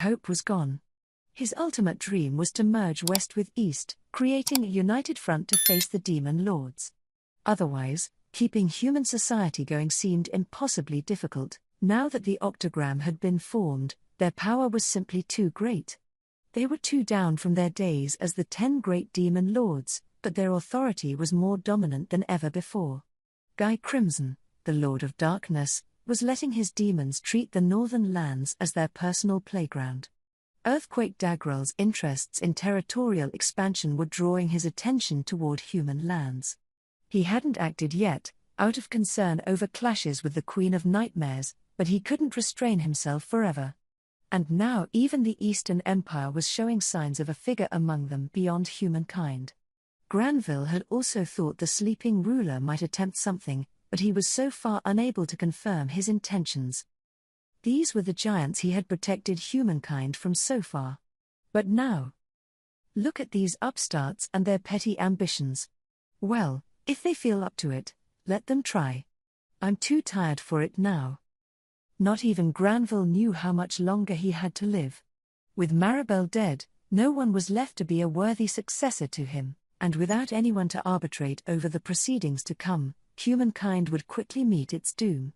hope was gone. His ultimate dream was to merge West with East, creating a united front to face the demon lords. Otherwise, keeping human society going seemed impossibly difficult. Now that the octagram had been formed, their power was simply too great. They were too down from their days as the 10 great demon lords, but their authority was more dominant than ever before. Guy Crimson, the Lord of Darkness, was letting his demons treat the northern lands as their personal playground. Earthquake Dagrel's interests in territorial expansion were drawing his attention toward human lands. He hadn't acted yet, out of concern over clashes with the Queen of Nightmares, but he couldn't restrain himself forever. And now even the Eastern Empire was showing signs of a figure among them beyond humankind. Granville had also thought the sleeping ruler might attempt something, but he was so far unable to confirm his intentions. These were the giants he had protected humankind from so far. But now, look at these upstarts and their petty ambitions. Well, if they feel up to it, let them try. I'm too tired for it now. Not even Granville knew how much longer he had to live. With Maribel dead, no one was left to be a worthy successor to him, and without anyone to arbitrate over the proceedings to come, humankind would quickly meet its doom.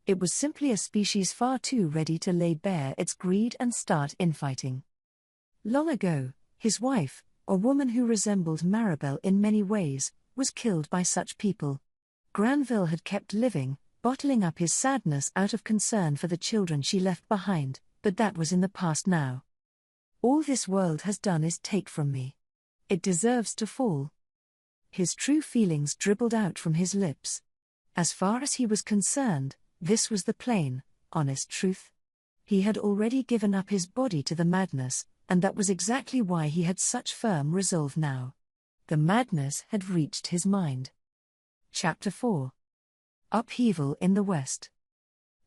It was simply a species far too ready to lay bare its greed and start infighting. Long ago, his wife, a woman who resembled Maribel in many ways, was killed by such people. Granville had kept living, bottling up his sadness out of concern for the children she left behind, but that was in the past now. All this world has done is take from me. It deserves to fall. His true feelings dribbled out from his lips. As far as he was concerned, this was the plain, honest truth. He had already given up his body to the madness, and that was exactly why he had such firm resolve now. The madness had reached his mind. Chapter 4. Upheaval in the West.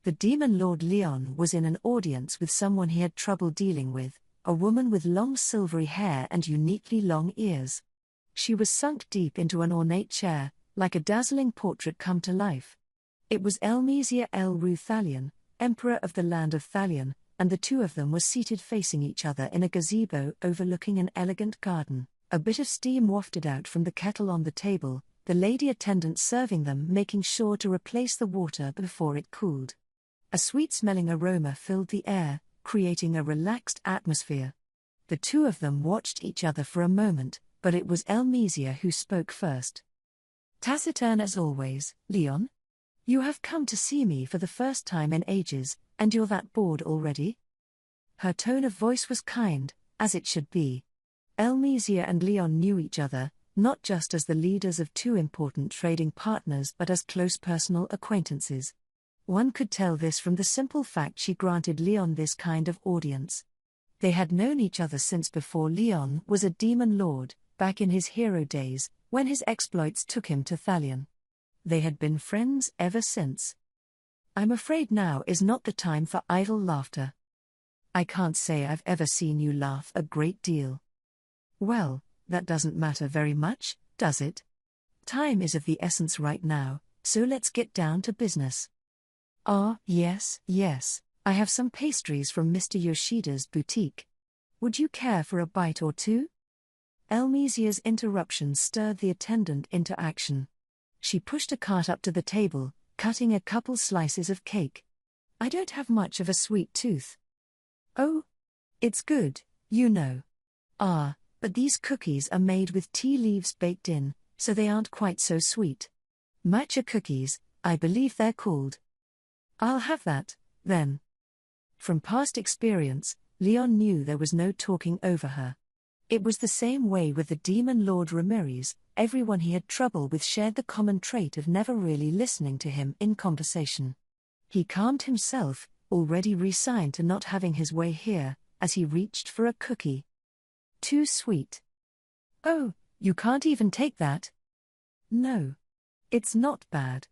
The demon lord Leon was in an audience with someone he had trouble dealing with, a woman with long silvery hair and uniquely long ears. She was sunk deep into an ornate chair, like a dazzling portrait come to life. It was Elmesia El-Ru Thalion, Emperor of the land of Thalion, and the two of them were seated facing each other in a gazebo overlooking an elegant garden. A bit of steam wafted out from the kettle on the table, the lady attendant serving them making sure to replace the water before it cooled. A sweet-smelling aroma filled the air, creating a relaxed atmosphere. The two of them watched each other for a moment, but it was Elmesia who spoke first. Taciturn as always, Leon? You have come to see me for the first time in ages, and you're that bored already? Her tone of voice was kind, as it should be. Elmesia and Leon knew each other, not just as the leaders of two important trading partners but as close personal acquaintances. One could tell this from the simple fact she granted Leon this kind of audience. They had known each other since before Leon was a demon lord, back in his hero days, when his exploits took him to Thalion. They had been friends ever since. I'm afraid now is not the time for idle laughter. I can't say I've ever seen you laugh a great deal. Well, that doesn't matter very much, does it? Time is of the essence right now, so let's get down to business. Yes, I have some pastries from Mr. Yoshida's boutique. Would you care for a bite or two? Elmesia's interruption stirred the attendant into action. She pushed a cart up to the table, cutting a couple slices of cake. I don't have much of a sweet tooth. Oh? It's good, you know. But these cookies are made with tea leaves baked in, so they aren't quite so sweet. Matcha cookies, I believe they're called. I'll have that, then. From past experience, Leon knew there was no talking over her. It was the same way with the demon lord Ramirez. Everyone he had trouble with shared the common trait of never really listening to him in conversation. He calmed himself, already resigned to not having his way here, as he reached for a cookie. Too sweet. Oh, you can't even take that? No. It's not bad.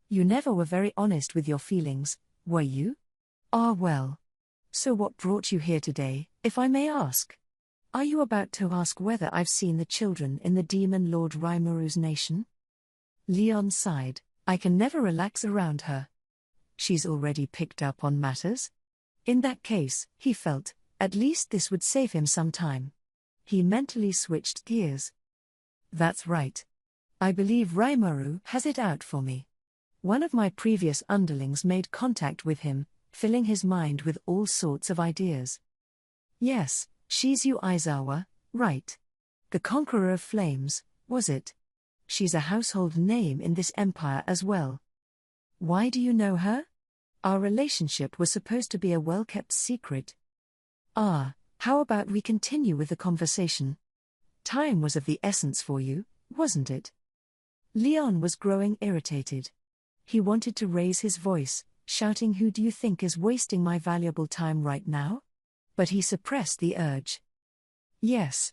You never were very honest with your feelings, were you? Well. So what brought you here today, if I may ask? Are you about to ask whether I've seen the children in the demon lord Rimuru nation? Leon sighed. I can never relax around her. She's already picked up on matters. In that case, he felt, at least this would save him some time. He mentally switched gears. That's right. I believe Rimuru has it out for me. One of my previous underlings made contact with him, filling his mind with all sorts of ideas. Yes, Shizu Aizawa, right. The Conqueror of Flames, was it? She's a household name in this empire as well. Why do you know her? Our relationship was supposed to be a well-kept secret. Ah, how about we continue with the conversation? Time was of the essence for you, wasn't it? Leon was growing irritated. He wanted to raise his voice, shouting, "Who do you think is wasting my valuable time right now?" But he suppressed the urge. Yes.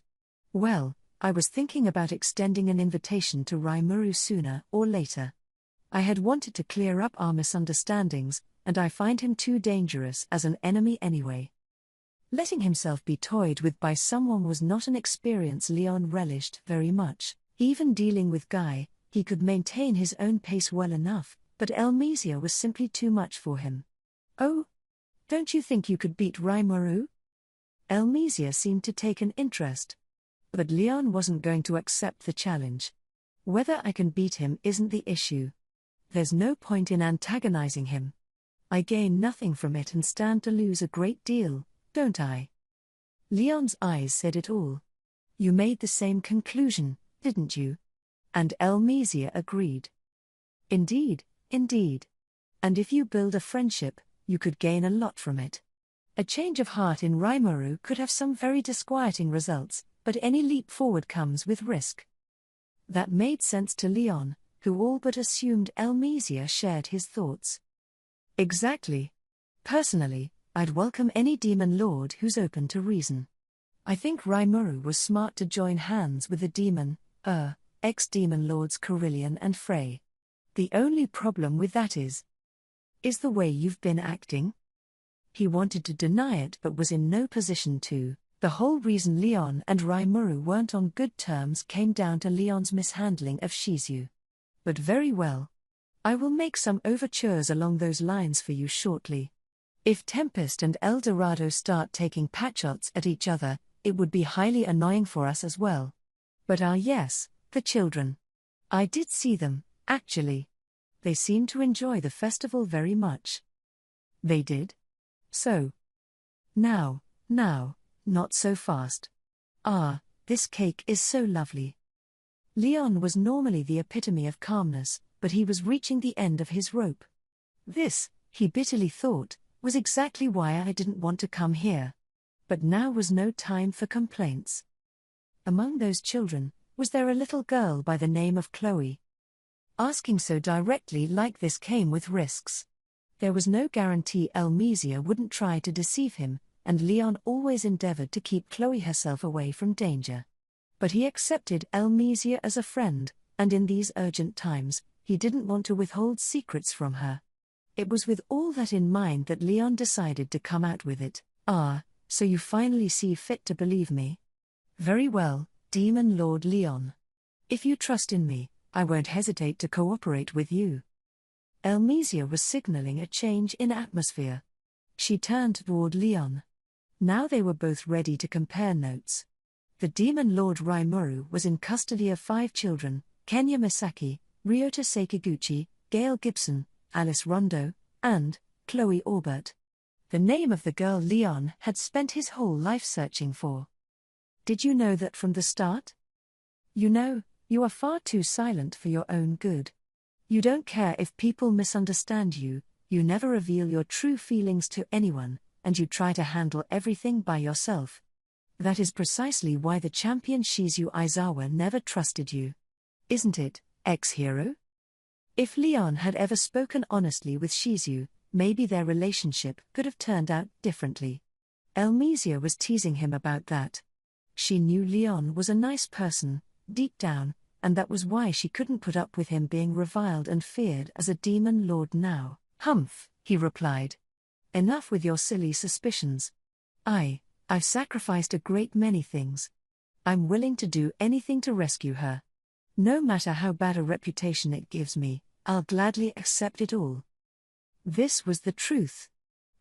Well, I was thinking about extending an invitation to Rimuru sooner or later. I had wanted to clear up our misunderstandings, and I find him too dangerous as an enemy anyway. Letting himself be toyed with by someone was not an experience Leon relished very much. Even dealing with Guy, he could maintain his own pace well enough, but Elmesia was simply too much for him. Oh? Don't you think you could beat Rimuru? Elmesia seemed to take an interest. But Leon wasn't going to accept the challenge. Whether I can beat him isn't the issue. There's no point in antagonizing him. I gain nothing from it and stand to lose a great deal, don't I? Leon's eyes said it all. You made the same conclusion, didn't you? And Elmesia agreed. Indeed, indeed. And if you build a friendship, you could gain a lot from it. A change of heart in Rimuru could have some very disquieting results, but any leap forward comes with risk. That made sense to Leon, who all but assumed Elmesia shared his thoughts. Exactly. Personally, I'd welcome any demon lord who's open to reason. I think Rimuru was smart to join hands with the ex-demon lords Carillion and Frey. The only problem with that is the way you've been acting. He wanted to deny it but was in no position to. The whole reason Leon and Rimuru weren't on good terms came down to Leon's mishandling of Shizu. But very well. I will make some overtures along those lines for you shortly. If Tempest and El Dorado start taking patshots at each other, it would be highly annoying for us as well. But yes, the children. I did see them, actually. They seemed to enjoy the festival very much. They did? So. Now, not so fast. Ah, this cake is so lovely. Leon was normally the epitome of calmness, but he was reaching the end of his rope. This, he bitterly thought, was exactly why I didn't want to come here. But now was no time for complaints. Among those children, was there a little girl by the name of Chloe? Asking so directly like this came with risks. There was no guarantee Elmesia wouldn't try to deceive him, and Leon always endeavored to keep Chloe herself away from danger. But he accepted Elmesia as a friend, and in these urgent times, he didn't want to withhold secrets from her. It was with all that in mind that Leon decided to come out with it. Ah, so you finally see fit to believe me? Very well, Demon Lord Leon. If you trust in me, I won't hesitate to cooperate with you. Elmesia was signaling a change in atmosphere. She turned toward Leon. Now they were both ready to compare notes. The Demon Lord Rimuru was in custody of 5 children, Kenya Misaki, Ryota Sekiguchi, Gail Gibson, Alice Rondo, and Chloe Orbert. The name of the girl Leon had spent his whole life searching for. Did you know that from the start? You know, you are far too silent for your own good. You don't care if people misunderstand you, you never reveal your true feelings to anyone, and you try to handle everything by yourself. That is precisely why the champion Shizu Aizawa never trusted you. Isn't it, ex-hero? If Leon had ever spoken honestly with Shizu, maybe their relationship could have turned out differently. Elmesia was teasing him about that. She knew Leon was a nice person, deep down, and that was why she couldn't put up with him being reviled and feared as a demon lord now. Humph, he replied. Enough with your silly suspicions. I've sacrificed a great many things. I'm willing to do anything to rescue her. No matter how bad a reputation it gives me, I'll gladly accept it all. This was the truth.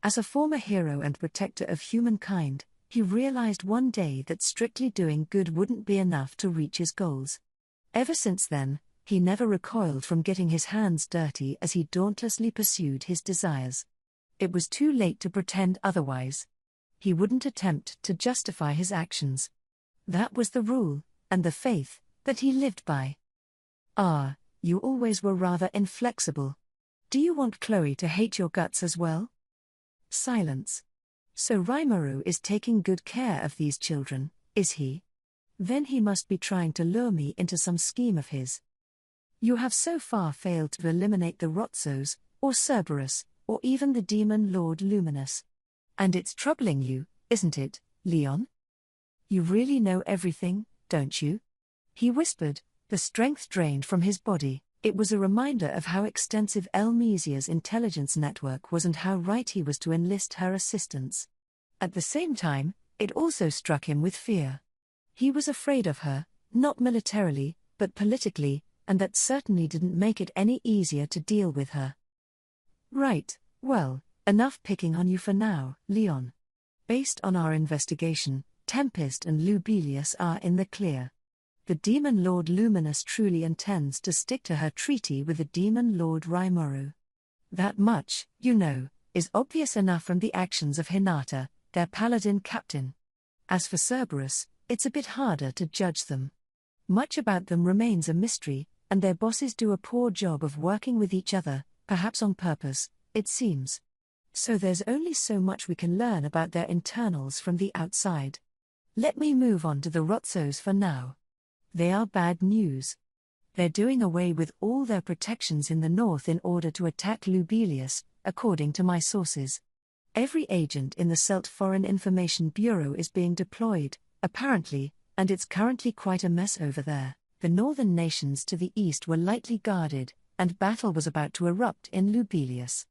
As a former hero and protector of humankind, he realized one day that strictly doing good wouldn't be enough to reach his goals. Ever since then, he never recoiled from getting his hands dirty as he dauntlessly pursued his desires. It was too late to pretend otherwise. He wouldn't attempt to justify his actions. That was the rule, and the faith, that he lived by. Ah, you always were rather inflexible. Do you want Chloe to hate your guts as well? Silence. So Rimuru is taking good care of these children, is he? Then he must be trying to lure me into some scheme of his. You have so far failed to eliminate the Rotzos, or Cerberus, or even the demon Lord Luminous. And it's troubling you, isn't it, Leon? You really know everything, don't you? He whispered, the strength drained from his body. It was a reminder of how extensive Elmesia's intelligence network was and how right he was to enlist her assistance. At the same time, it also struck him with fear. He was afraid of her, not militarily, but politically, and that certainly didn't make it any easier to deal with her. Right, well, enough picking on you for now, Leon. Based on our investigation, Tempest and Lubelius are in the clear. The Demon Lord Luminous truly intends to stick to her treaty with the Demon Lord Rimuru. That much, you know, is obvious enough from the actions of Hinata, their paladin captain. As for Cerberus, it's a bit harder to judge them. Much about them remains a mystery, and their bosses do a poor job of working with each other, perhaps on purpose, it seems. So there's only so much we can learn about their internals from the outside. Let me move on to the Rotzos for now. They are bad news. They're doing away with all their protections in the north in order to attack Lubelius, according to my sources. Every agent in the Celt Foreign Information Bureau is being deployed, apparently, and it's currently quite a mess over there. The northern nations to the east were lightly guarded, and battle was about to erupt in Lubelius.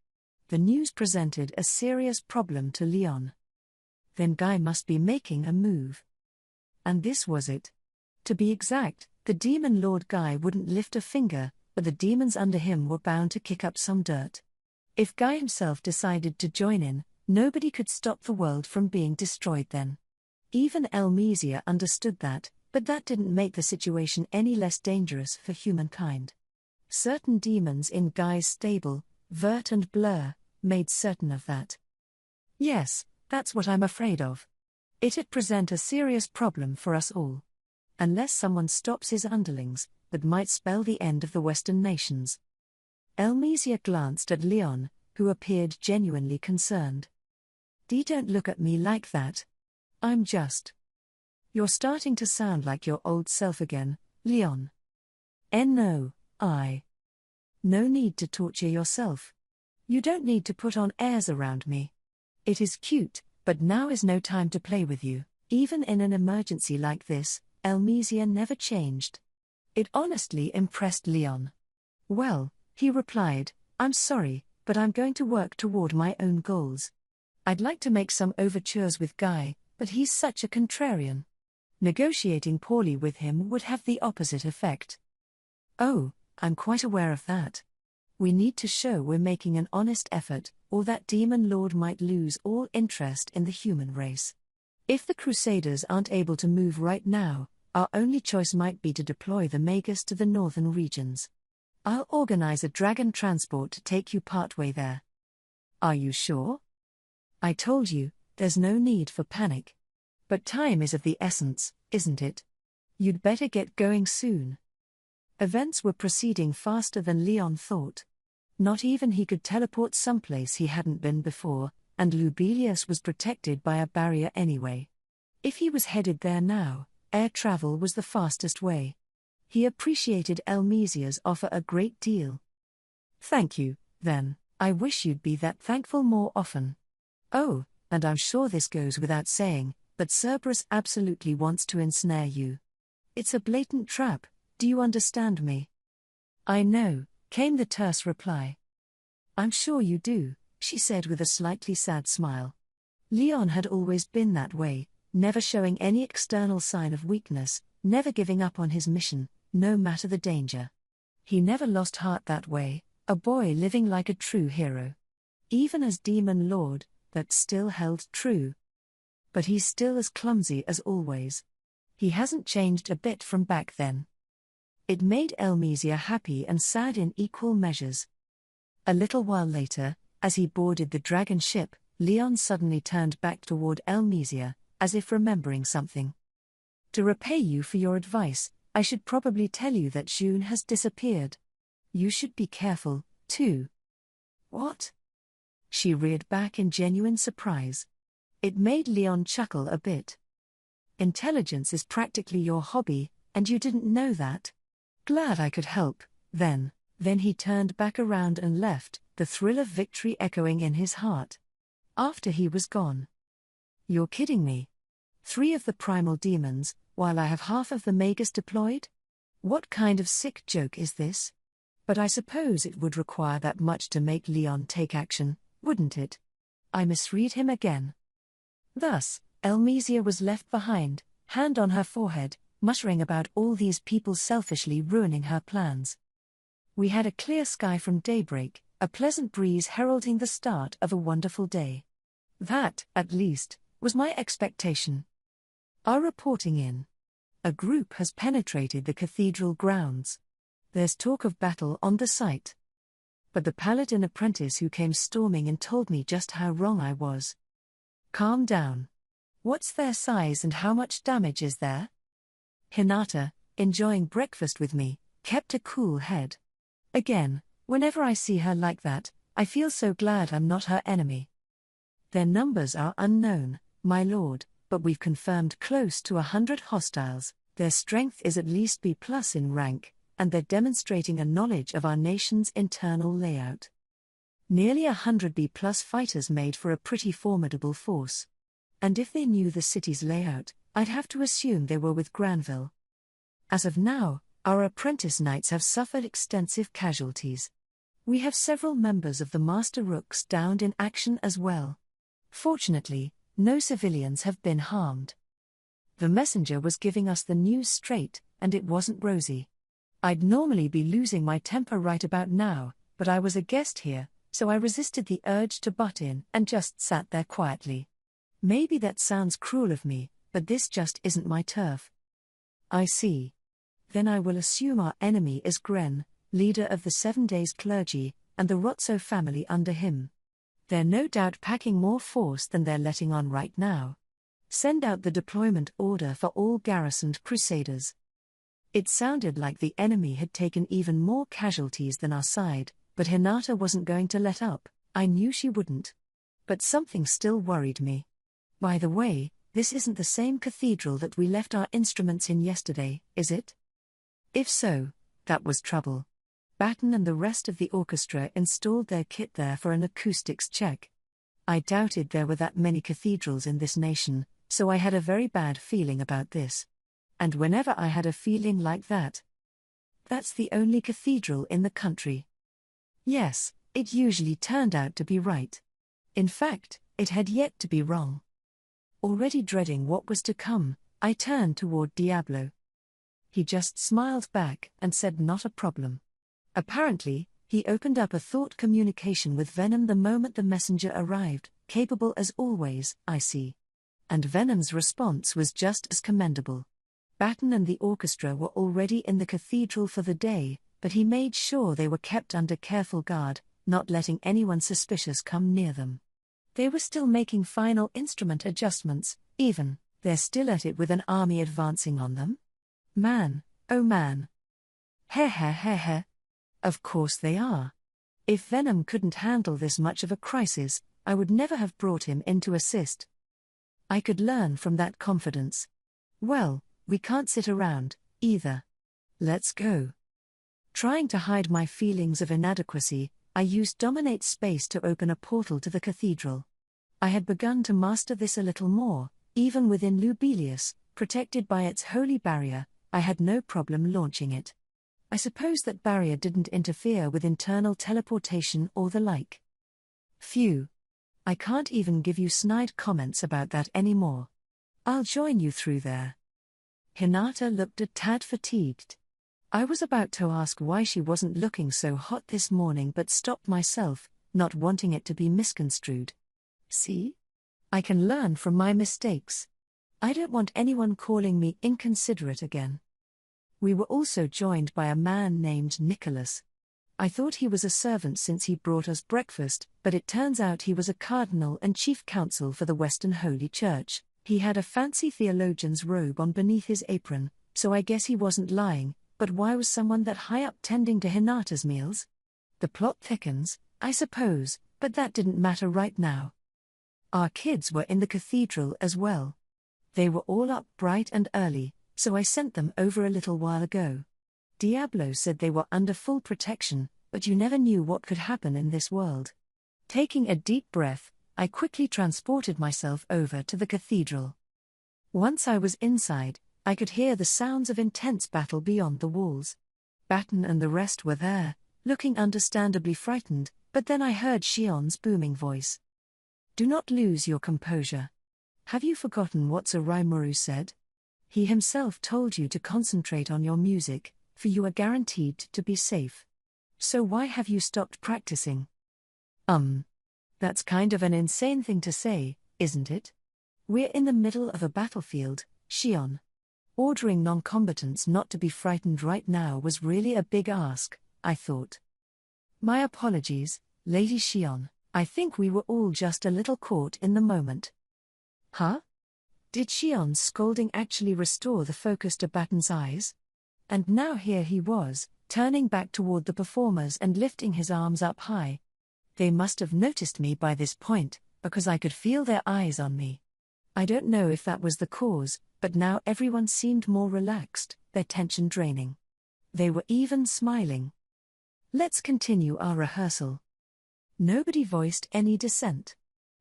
The news presented a serious problem to Leon. Then Guy must be making a move. And this was it. To be exact, the Demon Lord Guy wouldn't lift a finger, but the demons under him were bound to kick up some dirt. If Guy himself decided to join in, nobody could stop the world from being destroyed then. Even Elmesia understood that, but that didn't make the situation any less dangerous for humankind. Certain demons in Guy's stable, Vert and Blur, made certain of that. Yes, that's what I'm afraid of. It'd present a serious problem for us all. Unless someone stops his underlings, that might spell the end of the Western nations. Elmesia glanced at Leon, who appeared genuinely concerned. Don't look at me like that. I'm just. You're starting to sound like your old self again, Leon. No, No need to torture yourself. You don't need to put on airs around me. It is cute, but now is no time to play with you. Even in an emergency like this, Elmesia never changed. It honestly impressed Leon. Well, he replied, I'm sorry, but I'm going to work toward my own goals. I'd like to make some overtures with Guy, but he's such a contrarian. Negotiating poorly with him would have the opposite effect. Oh, I'm quite aware of that. We need to show we're making an honest effort, or that Demon Lord might lose all interest in the human race. If the Crusaders aren't able to move right now, our only choice might be to deploy the Magus to the northern regions. I'll organize a dragon transport to take you partway there. Are you sure? I told you, there's no need for panic. But time is of the essence, isn't it? You'd better get going soon. Events were proceeding faster than Leon thought. Not even he could teleport someplace he hadn't been before, and Lubelius was protected by a barrier anyway. If he was headed there now, air travel was the fastest way. He appreciated Elmesia's offer a great deal. Thank you, then. I wish you'd be that thankful more often. Oh, and I'm sure this goes without saying, but Cerberus absolutely wants to ensnare you. It's a blatant trap, do you understand me? I know, came the terse reply. I'm sure you do, she said with a slightly sad smile. Leon had always been that way, never showing any external sign of weakness, never giving up on his mission, no matter the danger. He never lost heart that way, a boy living like a true hero. Even as Demon Lord, that still held true. But he's still as clumsy as always. He hasn't changed a bit from back then. It made Elmesia happy and sad in equal measures. A little while later, as he boarded the dragon ship, Leon suddenly turned back toward Elmesia, as if remembering something. To repay you for your advice, I should probably tell you that June has disappeared. You should be careful, too. What? She reared back in genuine surprise. It made Leon chuckle a bit. Intelligence is practically your hobby, and you didn't know that? Glad I could help, then. Then he turned back around and left, the thrill of victory echoing in his heart. After he was gone. You're kidding me. 3 of the primal demons, while I have half of the magus deployed? What kind of sick joke is this? But I suppose it would require that much to make Leon take action, wouldn't it? I misread him again. Thus, Elmesia was left behind, hand on her forehead, muttering about all these people selfishly ruining her plans. We had a clear sky from daybreak, a pleasant breeze heralding the start of a wonderful day. That, at least, was my expectation. Our reporting in. A group has penetrated the cathedral grounds. There's talk of battle on the site. But the paladin apprentice who came storming in told me just how wrong I was. Calm down. What's their size and how much damage is there? Hinata, enjoying breakfast with me, kept a cool head. Again, whenever I see her like that, I feel so glad I'm not her enemy. Their numbers are unknown, my lord, but we've confirmed close to 100 hostiles. Their strength is at least B+ in rank, and they're demonstrating a knowledge of our nation's internal layout. Nearly 100 B+ fighters made for a pretty formidable force. And if they knew the city's layout, I'd have to assume they were with Granville. As of now, our apprentice knights have suffered extensive casualties. We have several members of the Master Rooks downed in action as well. Fortunately, no civilians have been harmed. The messenger was giving us the news straight, and it wasn't rosy. I'd normally be losing my temper right about now, but I was a guest here, so I resisted the urge to butt in and just sat there quietly. Maybe that sounds cruel of me, but this just isn't my turf. I see. Then I will assume our enemy is Gren, leader of the 7 Days clergy, and the Rotso family under him. They're no doubt packing more force than they're letting on right now. Send out the deployment order for all garrisoned crusaders. It sounded like the enemy had taken even more casualties than our side, but Hinata wasn't going to let up. I knew she wouldn't. But something still worried me. By the way, this isn't the same cathedral that we left our instruments in yesterday, is it? If so, that was trouble. Batten and the rest of the orchestra installed their kit there for an acoustics check. I doubted there were that many cathedrals in this nation, so I had a very bad feeling about this. And whenever I had a feeling like that, that's the only cathedral in the country. Yes, it usually turned out to be right. In fact, it had yet to be wrong. Already dreading what was to come, I turned toward Diablo. He just smiled back and said not a problem. Apparently, he opened up a thought communication with Venom the moment the messenger arrived, capable as always, I see. And Venom's response was just as commendable. Batten and the orchestra were already in the cathedral for the day, but he made sure they were kept under careful guard, not letting anyone suspicious come near them. They were still making final instrument adjustments, even. They're still at it with an army advancing on them? Man, oh man. Heh. Of course they are. If Venom couldn't handle this much of a crisis, I would never have brought him in to assist. I could learn from that confidence. Well, we can't sit around, either. Let's go. Trying to hide my feelings of inadequacy, I used Dominate Space to open a portal to the cathedral. I had begun to master this a little more, even within Lubelius, protected by its holy barrier. I had no problem launching it. I suppose that barrier didn't interfere with internal teleportation or the like. Phew. I can't even give you snide comments about that anymore. I'll join you through there. Hinata looked a tad fatigued. I was about to ask why she wasn't looking so hot this morning but stopped myself, not wanting it to be misconstrued. See? I can learn from my mistakes. I don't want anyone calling me inconsiderate again. We were also joined by a man named Nicholas. I thought he was a servant since he brought us breakfast, but it turns out he was a cardinal and chief counsel for the Western Holy Church. He had a fancy theologian's robe on beneath his apron, so I guess he wasn't lying, but why was someone that high up tending to Hinata's meals? The plot thickens, I suppose, but that didn't matter right now. Our kids were in the cathedral as well. They were all up bright and early, so I sent them over a little while ago. Diablo said they were under full protection, but you never knew what could happen in this world. Taking a deep breath, I quickly transported myself over to the cathedral. Once I was inside, I could hear the sounds of intense battle beyond the walls. Batten and the rest were there, looking understandably frightened, but then I heard Shion's booming voice. Do not lose your composure. Have you forgotten what Sir Rimuru said? He himself told you to concentrate on your music, for you are guaranteed to be safe. So why have you stopped practicing? That's kind of an insane thing to say, isn't it? We're in the middle of a battlefield, Shion. Ordering non-combatants not to be frightened right now was really a big ask, I thought. My apologies, Lady Shion. I think we were all just a little caught in the moment. Huh? Did Shion's scolding actually restore the focus to Batten's eyes? And now here he was, turning back toward the performers and lifting his arms up high. They must have noticed me by this point, because I could feel their eyes on me. I don't know if that was the cause, but now everyone seemed more relaxed, their tension draining. They were even smiling. Let's continue our rehearsal. Nobody voiced any dissent.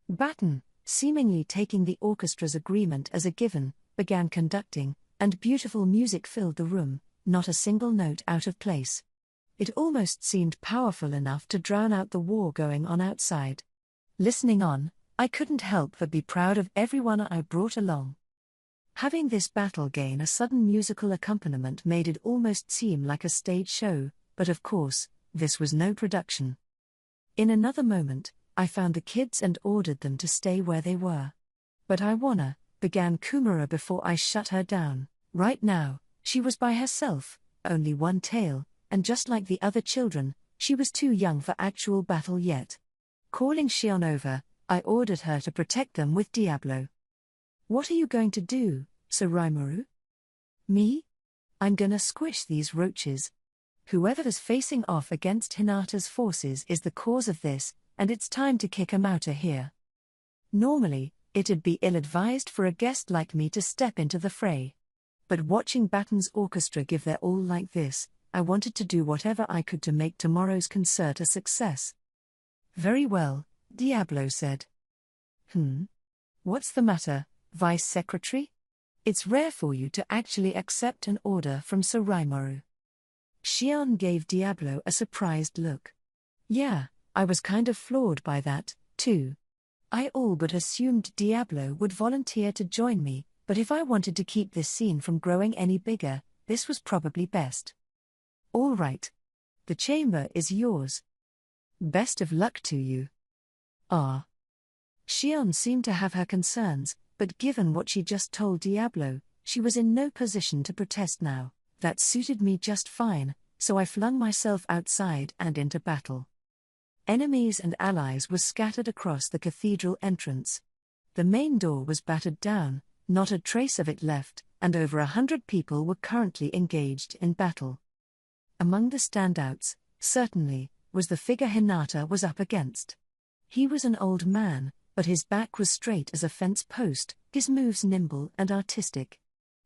Batten, seemingly taking the orchestra's agreement as a given, began conducting, and beautiful music filled the room, not a single note out of place. It almost seemed powerful enough to drown out the war going on outside. Listening on, I couldn't help but be proud of everyone I brought along. Having this battle gain a sudden musical accompaniment made it almost seem like a stage show, but of course, this was no production. In another moment, I found the kids and ordered them to stay where they were. But I wanna, began Kumara before I shut her down. Right now, she was by herself, only one tail, and just like the other children, she was too young for actual battle yet. Calling Shion over, I ordered her to protect them with Diablo. What are you going to do, Sir Rimuru? Me? I'm gonna squish these roaches. Whoever's facing off against Hinata's forces is the cause of this, and it's time to kick 'em out of here. Normally, it'd be ill-advised for a guest like me to step into the fray. But watching Batten's orchestra give their all like this, I wanted to do whatever I could to make tomorrow's concert a success. Very well, Diablo said. What's the matter, Vice Secretary? It's rare for you to actually accept an order from Sir Rimuru. Shion gave Diablo a surprised look. Yeah, I was kind of floored by that, too. I all but assumed Diablo would volunteer to join me, but if I wanted to keep this scene from growing any bigger, this was probably best. All right. The chamber is yours. Best of luck to you. Shion seemed to have her concerns, but given what she just told Diablo, she was in no position to protest now. That suited me just fine, so I flung myself outside and into battle. Enemies and allies were scattered across the cathedral entrance. The main door was battered down, not a trace of it left, and over 100 people were currently engaged in battle. Among the standouts, certainly, was the figure Hinata was up against. He was an old man, but his back was straight as a fence post, his moves nimble and artistic.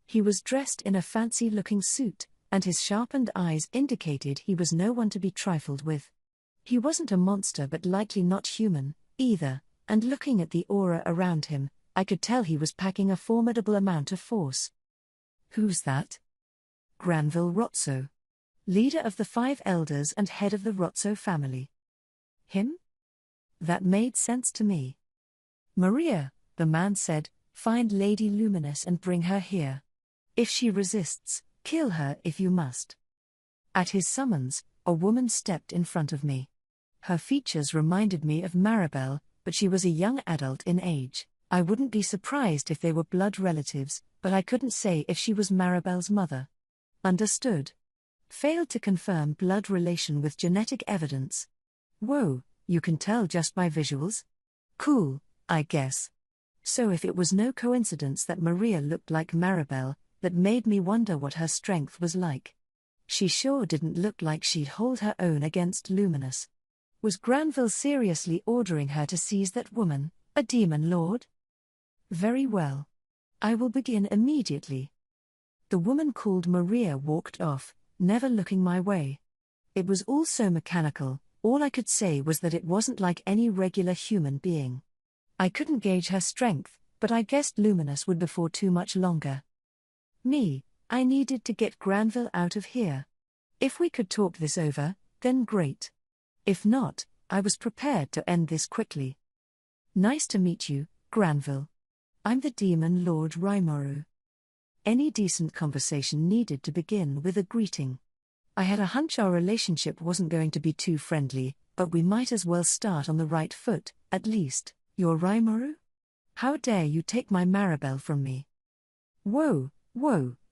He was dressed in a fancy-looking suit, and his sharpened eyes indicated he was no one to be trifled with. He wasn't a monster but likely not human, either, and looking at the aura around him, I could tell he was packing a formidable amount of force. Who's that? Granville Rotso. Leader of the 5 elders and head of the Rotso family. Him? That made sense to me. Maria, the man said, find Lady Luminous and bring her here. If she resists, kill her if you must. At his summons, a woman stepped in front of me. Her features reminded me of Maribel, but she was a young adult in age. I wouldn't be surprised if they were blood relatives, but I couldn't say if she was Maribel's mother. Understood. Failed to confirm blood relation with genetic evidence. Whoa, you can tell just by visuals? Cool, I guess. So if it was no coincidence that Maria looked like Maribel, that made me wonder what her strength was like. She sure didn't look like she'd hold her own against Luminous. Was Granville seriously ordering her to seize that woman, a demon lord? Very well. I will begin immediately. The woman called Maria walked off, never looking my way. It was all so mechanical, all I could say was that it wasn't like any regular human being. I couldn't gauge her strength, but I guessed Luminous would before too much longer. I needed to get Granville out of here. If we could talk this over, then great. If not, I was prepared to end this quickly. Nice to meet you, Granville. I'm the Demon Lord Rimuru. Any decent conversation needed to begin with a greeting. I had a hunch our relationship wasn't going to be too friendly, but we might as well start on the right foot, at least. You're Rimuru? How dare you take my Maribel from me? Whoa,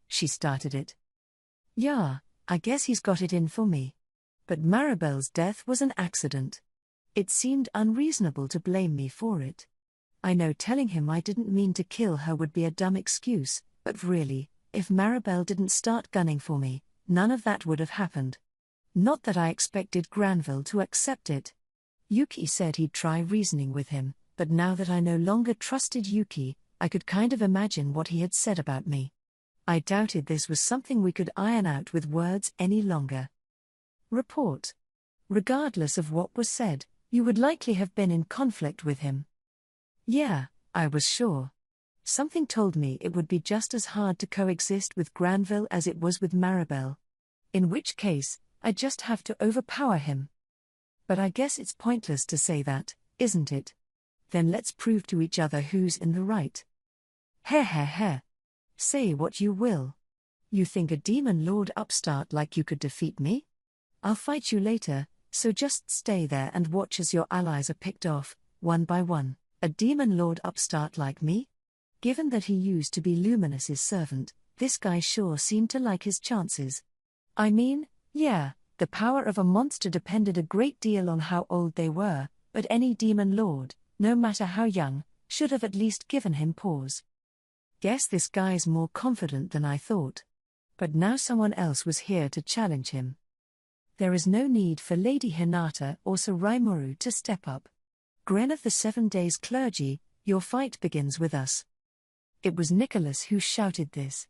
she started it. Yeah, I guess he's got it in for me. But Maribel's death was an accident. It seemed unreasonable to blame me for it. I know telling him I didn't mean to kill her would be a dumb excuse, but really, if Maribel didn't start gunning for me, none of that would have happened. Not that I expected Granville to accept it. Yuki said he'd try reasoning with him, but now that I no longer trusted Yuki, I could kind of imagine what he had said about me. I doubted this was something we could iron out with words any longer. Report. Regardless of what was said, you would likely have been in conflict with him. Yeah, I was sure. Something told me it would be just as hard to coexist with Granville as it was with Maribel. In which case, I'd just have to overpower him. But I guess it's pointless to say that, isn't it? Then let's prove to each other who's in the right. Heh. Say what you will. You think a demon lord upstart like you could defeat me? I'll fight you later, so just stay there and watch as your allies are picked off, one by one. A demon lord upstart like me? Given that he used to be Luminous's servant, this guy sure seemed to like his chances. I mean, yeah, the power of a monster depended a great deal on how old they were, but any demon lord, no matter how young, should have at least given him pause. Guess this guy's more confident than I thought. But now someone else was here to challenge him. There is no need for Lady Hinata or Sir Rimuru to step up. Gren of the 7 Days Clergy, your fight begins with us. It was Nicholas who shouted this.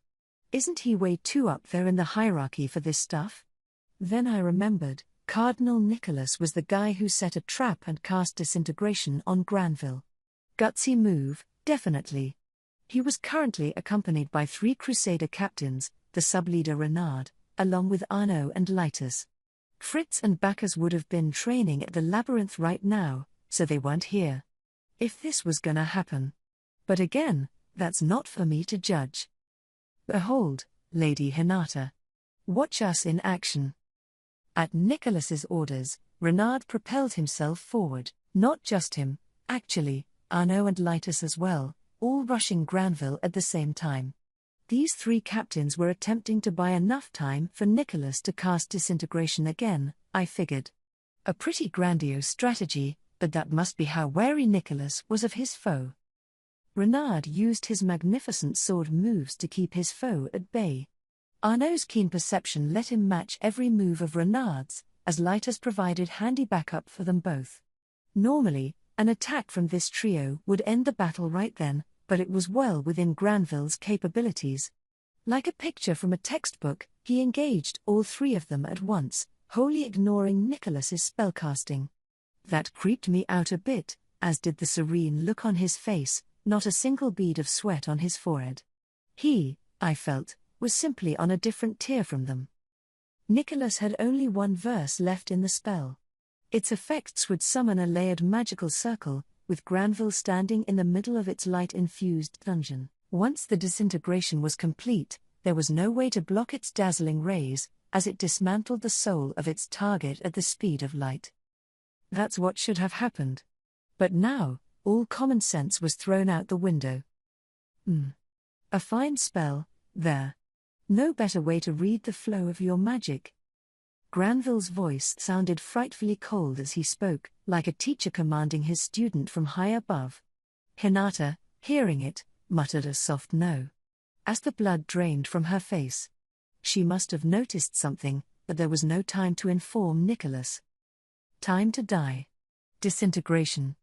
Isn't he way too up there in the hierarchy for this stuff? Then I remembered, Cardinal Nicholas was the guy who set a trap and cast disintegration on Granville. Gutsy move, definitely. He was currently accompanied by 3 Crusader captains, the sub-leader Renard, along with Arnaud and Lightus. Fritz and Bacchus would have been training at the labyrinth right now, so they weren't here. If this was gonna happen. But again, that's not for me to judge. Behold, Lady Hinata. Watch us in action. At Nicholas's orders, Renard propelled himself forward, not just him, actually, Arnaud and Lightus as well, all rushing Granville at the same time. These 3 captains were attempting to buy enough time for Nicholas to cast disintegration again, I figured. A pretty grandiose strategy, but that must be how wary Nicholas was of his foe. Renard used his magnificent sword moves to keep his foe at bay. Arnaud's keen perception let him match every move of Renard's, as Lightus provided handy backup for them both. Normally, an attack from this trio would end the battle right then, but it was well within Granville's capabilities. Like a picture from a textbook, he engaged all 3 of them at once, wholly ignoring Nicholas's spellcasting. That creeped me out a bit, as did the serene look on his face, not a single bead of sweat on his forehead. He, I felt, was simply on a different tier from them. Nicholas had only 1 verse left in the spell. Its effects would summon a layered magical circle, with Granville standing in the middle of its light-infused dungeon. Once the disintegration was complete, there was no way to block its dazzling rays, as it dismantled the soul of its target at the speed of light. That's what should have happened. But now, all common sense was thrown out the window. A fine spell, there. No better way to read the flow of your magic. Granville's voice sounded frightfully cold as he spoke, like a teacher commanding his student from high above. Hinata, hearing it, muttered a soft no. As the blood drained from her face. She must have noticed something, but there was no time to inform Nicholas. Time to die. Disintegration.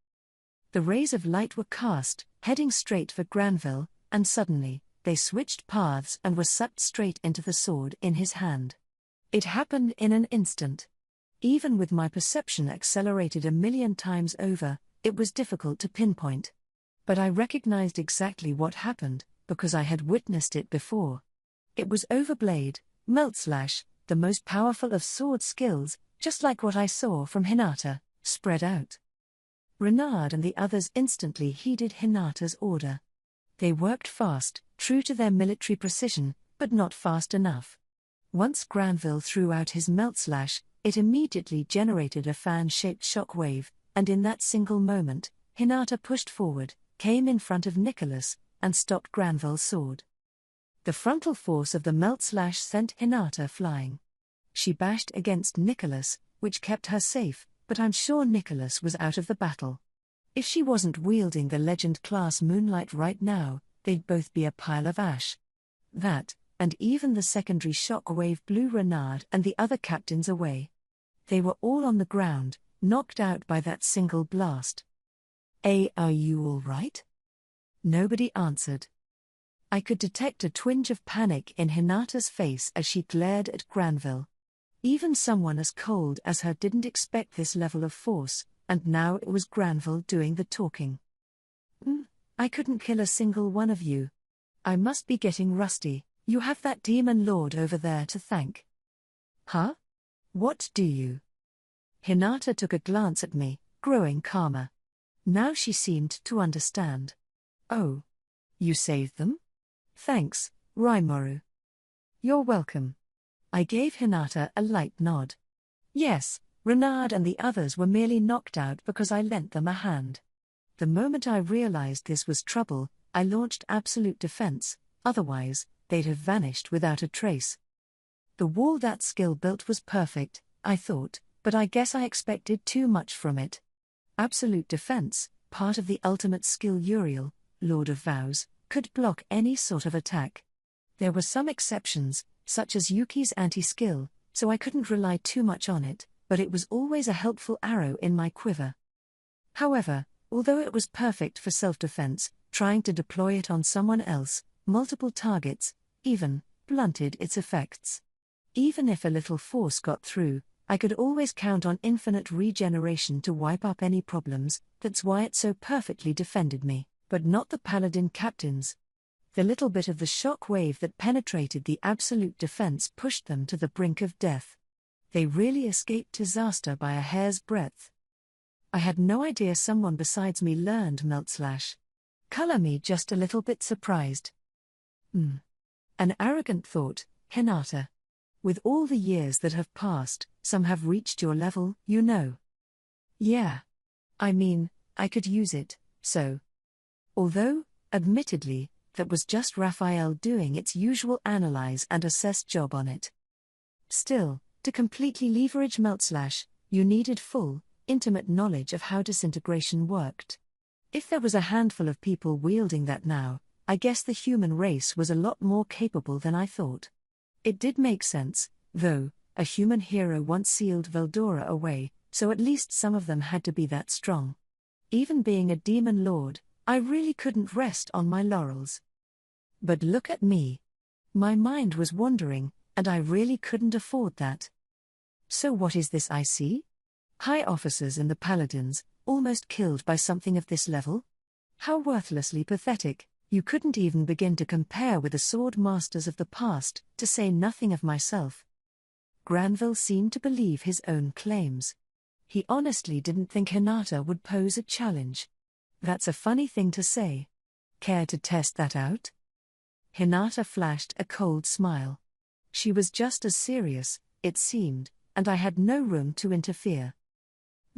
The rays of light were cast, heading straight for Granville, and suddenly, they switched paths and were sucked straight into the sword in his hand. It happened in an instant. Even with my perception accelerated 1,000,000 times over, it was difficult to pinpoint. But I recognized exactly what happened, because I had witnessed it before. It was Overblade, Meltslash, the most powerful of sword skills, just like what I saw from Hinata, spread out. Renard and the others instantly heeded Hinata's order. They worked fast, true to their military precision, but not fast enough. Once Granville threw out his Meltslash, it immediately generated a fan-shaped shockwave, and in that single moment, Hinata pushed forward, came in front of Nicholas, and stopped Granville's sword. The frontal force of the Meltslash sent Hinata flying. She bashed against Nicholas, which kept her safe, but I'm sure Nicholas was out of the battle. If she wasn't wielding the legend-class Moonlight right now, they'd both be a pile of ash. That, and even the secondary shock wave blew Renard and the other captains away. They were all on the ground, knocked out by that single blast. Are you all right? Nobody answered. I could detect a twinge of panic in Hinata's face as she glared at Granville. Even someone as cold as her didn't expect this level of force, and now it was Granville doing the talking. I couldn't kill a single one of you. I must be getting rusty. You have that demon lord over there to thank. Huh? What do you? Hinata took a glance at me, growing calmer. Now she seemed to understand. Oh. You saved them? Thanks, Rimuru. You're welcome. I gave Hinata a light nod. Yes, Renard and the others were merely knocked out because I lent them a hand. The moment I realized this was trouble, I launched absolute defense, otherwise, they'd have vanished without a trace. The wall that skill built was perfect, I thought, but I guess I expected too much from it. Absolute defense, part of the ultimate skill Uriel, Lord of Vows, could block any sort of attack. There were some exceptions, such as Yuki's anti-skill, so I couldn't rely too much on it, but it was always a helpful arrow in my quiver. However, although it was perfect for self-defense, trying to deploy it on someone else, multiple targets, even, blunted its effects. Even if a little force got through, I could always count on infinite regeneration to wipe up any problems. That's why it so perfectly defended me, but not the paladin captains. The little bit of the shock wave that penetrated the absolute defense pushed them to the brink of death. They really escaped disaster by a hair's breadth. I had no idea someone besides me learned Meltslash. Color me just a little bit surprised. An arrogant thought, Hinata. With all the years that have passed, some have reached your level, you know. Yeah. I mean, I could use it, so. Although, admittedly, that was just Raphael doing its usual analyze and assess job on it. Still, to completely leverage Meltslash, you needed full, intimate knowledge of how disintegration worked. If there was a handful of people wielding that now, I guess the human race was a lot more capable than I thought. It did make sense, though, a human hero once sealed Veldora away, so at least some of them had to be that strong. Even being a demon lord, I really couldn't rest on my laurels. But look at me. My mind was wandering, and I really couldn't afford that. So what is this I see? High officers in the Paladins, almost killed by something of this level? How worthlessly pathetic. You couldn't even begin to compare with the sword masters of the past, to say nothing of myself. Granville seemed to believe his own claims. He honestly didn't think Hinata would pose a challenge. That's a funny thing to say. Care to test that out? Hinata flashed a cold smile. She was just as serious, it seemed, and I had no room to interfere.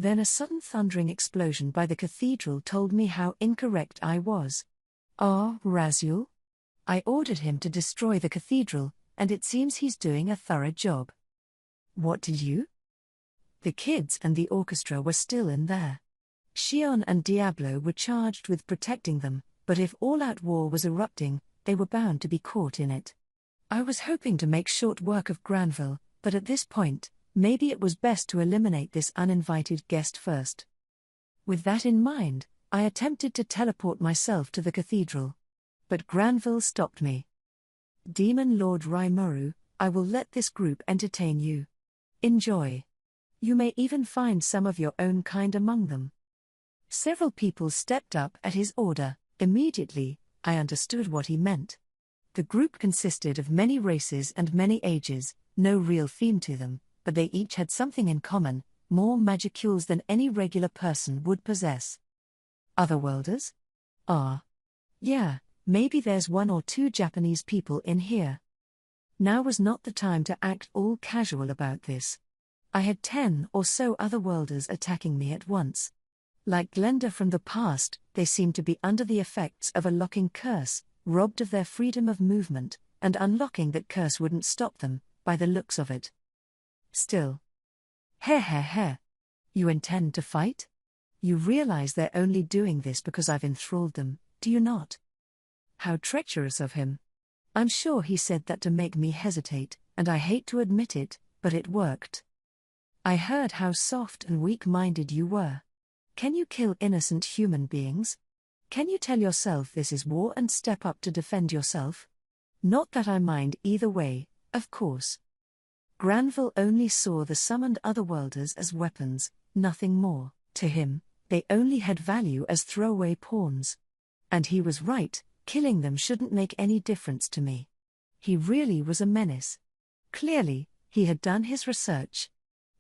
Then a sudden thundering explosion by the cathedral told me how incorrect I was. Ah, Razul? I ordered him to destroy the cathedral, and it seems he's doing a thorough job. What did you? The kids and the orchestra were still in there. Xion and Diablo were charged with protecting them, but if all-out war was erupting, they were bound to be caught in it. I was hoping to make short work of Granville, but at this point, maybe it was best to eliminate this uninvited guest first. With that in mind, I attempted to teleport myself to the cathedral. But Granville stopped me. Demon Lord Rimuru, I will let this group entertain you. Enjoy. You may even find some of your own kind among them. Several people stepped up at his order. Immediately, I understood what he meant. The group consisted of many races and many ages, no real theme to them, but they each had something in common, more magicules than any regular person would possess. Otherworlders? Ah. Yeah, maybe there's 1 or 2 Japanese people in here. Now was not the time to act all casual about this. I had 10 or so otherworlders attacking me at once. Like Glenda from the past, they seemed to be under the effects of a locking curse, robbed of their freedom of movement, and unlocking that curse wouldn't stop them, by the looks of it. Still. Heh. You intend to fight? You realize they're only doing this because I've enthralled them, do you not? How treacherous of him. I'm sure he said that to make me hesitate, and I hate to admit it, but it worked. I heard how soft and weak-minded you were. Can you kill innocent human beings? Can you tell yourself this is war and step up to defend yourself? Not that I mind either way, of course. Granville only saw the summoned otherworlders as weapons, nothing more. To him, they only had value as throwaway pawns. And he was right, killing them shouldn't make any difference to me. He really was a menace. Clearly, he had done his research.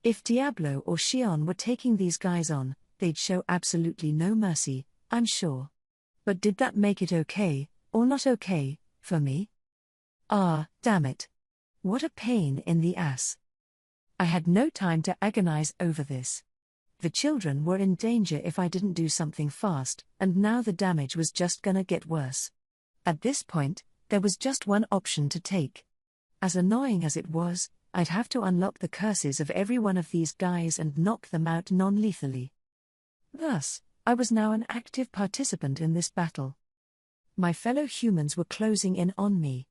If Diablo or Xion were taking these guys on, they'd show absolutely no mercy, I'm sure. But did that make it okay, or not okay, for me? Ah, damn it. What a pain in the ass. I had no time to agonize over this. The children were in danger if I didn't do something fast, and now the damage was just gonna get worse. At this point, there was just one option to take. As annoying as it was, I'd have to unlock the curses of every one of these guys and knock them out non-lethally. Thus, I was now an active participant in this battle. My fellow humans were closing in on me.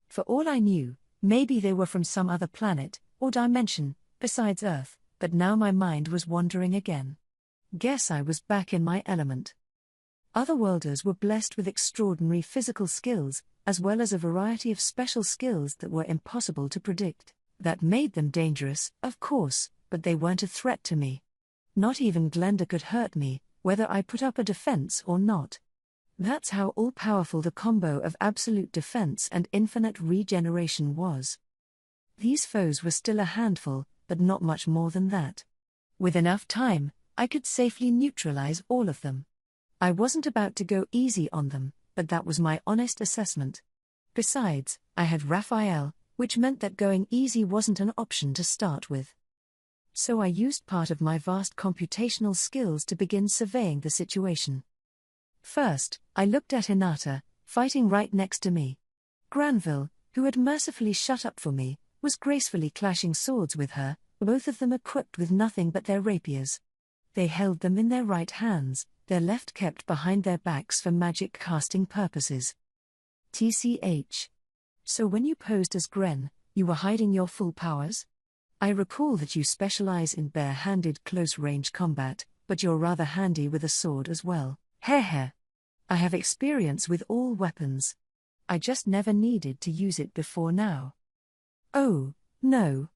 For all I knew, maybe they were from some other planet, or dimension, besides Earth, but now my mind was wandering again. Guess I was back in my element. Otherworlders were blessed with extraordinary physical skills, as well as a variety of special skills that were impossible to predict. That made them dangerous, of course, but they weren't a threat to me. Not even Glenda could hurt me, whether I put up a defense or not. That's how all-powerful the combo of absolute defense and infinite regeneration was. These foes were still a handful, but not much more than that. With enough time, I could safely neutralize all of them. I wasn't about to go easy on them, but that was my honest assessment. Besides, I had Raphael, which meant that going easy wasn't an option to start with. So I used part of my vast computational skills to begin surveying the situation. First, I looked at Hinata, fighting right next to me. Granville, who had mercifully shut up for me, was gracefully clashing swords with her, both of them equipped with nothing but their rapiers. They held them in their right hands, their left kept behind their backs for magic casting purposes. TCH. So when you posed as Gren, you were hiding your full powers? I recall that you specialize in bare-handed close-range combat, but you're rather handy with a sword as well. Heh. I have experience with all weapons. I just never needed to use it before now. Oh, no.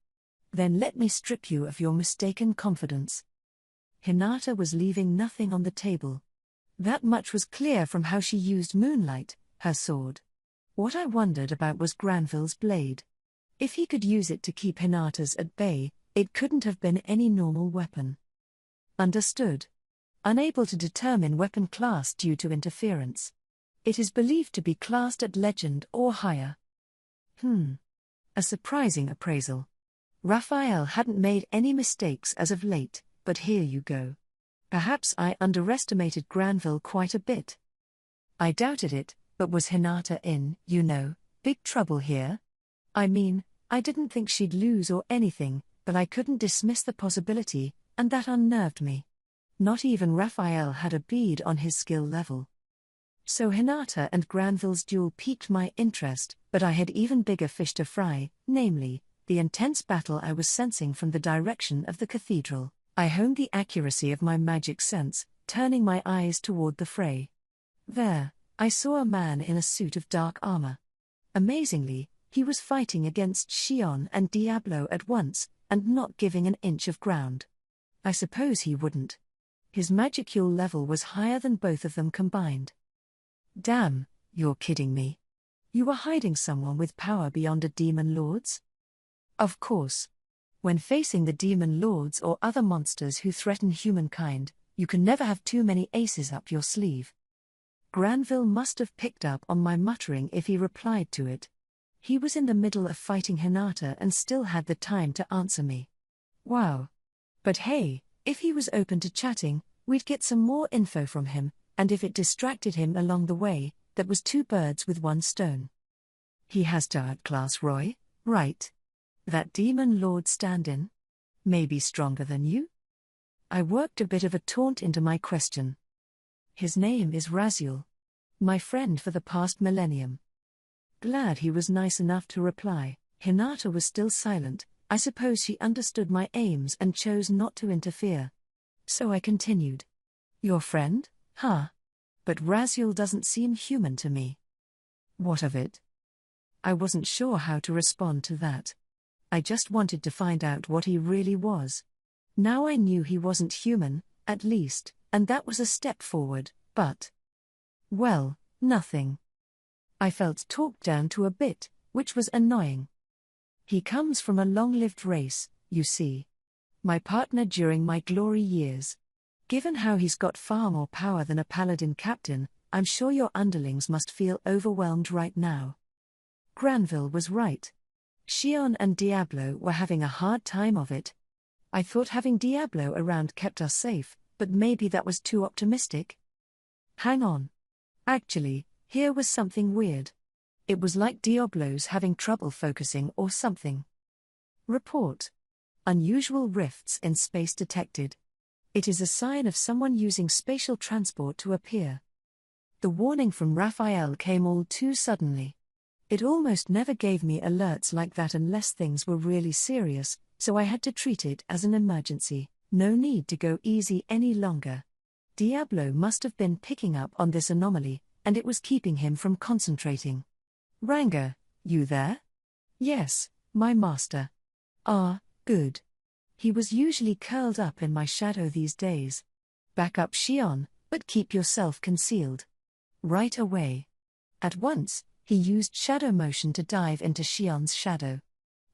Then let me strip you of your mistaken confidence. Hinata was leaving nothing on the table. That much was clear from how she used Moonlight, her sword. What I wondered about was Granville's blade. If he could use it to keep Hinata's at bay, it couldn't have been any normal weapon. Understood. Unable to determine weapon class due to interference. It is believed to be classed at legend or higher. A surprising appraisal. Raphael hadn't made any mistakes as of late, but here you go. Perhaps I underestimated Granville quite a bit. I doubted it, but was Hinata in, big trouble here? I mean, I didn't think she'd lose or anything, but I couldn't dismiss the possibility, and that unnerved me. Not even Raphael had a bead on his skill level. So Hinata and Granville's duel piqued my interest, but I had even bigger fish to fry, namely, the intense battle I was sensing from the direction of the cathedral. I honed the accuracy of my magic sense, turning my eyes toward the fray. There, I saw a man in a suit of dark armor. Amazingly, he was fighting against Xion and Diablo at once, and not giving an inch of ground. I suppose he wouldn't. His magicule level was higher than both of them combined. Damn, you're kidding me. You were hiding someone with power beyond a demon lord's? Of course. When facing the demon lords or other monsters who threaten humankind, you can never have too many aces up your sleeve. Granville must have picked up on my muttering if he replied to it. He was in the middle of fighting Hinata and still had the time to answer me. Wow. But hey, if he was open to chatting, we'd get some more info from him, and if it distracted him along the way, that was two birds with one stone. He has to outclass Roy, right? That demon lord stand-in? Maybe stronger than you? I worked a bit of a taunt into my question. His name is Raziel. My friend for the past millennium. Glad he was nice enough to reply. Hinata was still silent. I suppose she understood my aims and chose not to interfere. So I continued. Your friend? Huh? But Raziel doesn't seem human to me. What of it? I wasn't sure how to respond to that. I just wanted to find out what he really was. Now I knew he wasn't human, at least, and that was a step forward, but... well, nothing. I felt talked down to a bit, which was annoying. He comes from a long-lived race, you see. My partner during my glory years. Given how he's got far more power than a paladin captain, I'm sure your underlings must feel overwhelmed right now. Granville was right. Xion and Diablo were having a hard time of it. I thought having Diablo around kept us safe, but maybe that was too optimistic. Hang on. Actually, here was something weird. It was like Diablo's having trouble focusing or something. Report. Unusual rifts in space detected. It is a sign of someone using spatial transport to appear. The warning from Raphael came all too suddenly. It almost never gave me alerts like that unless things were really serious, so I had to treat it as an emergency. No need to go easy any longer. Diablo must have been picking up on this anomaly, and it was keeping him from concentrating. Ranga, you there? Yes, my master. Ah, good. He was usually curled up in my shadow these days. Back up Xion, but keep yourself concealed. Right away. At once, he used shadow motion to dive into Xion's shadow.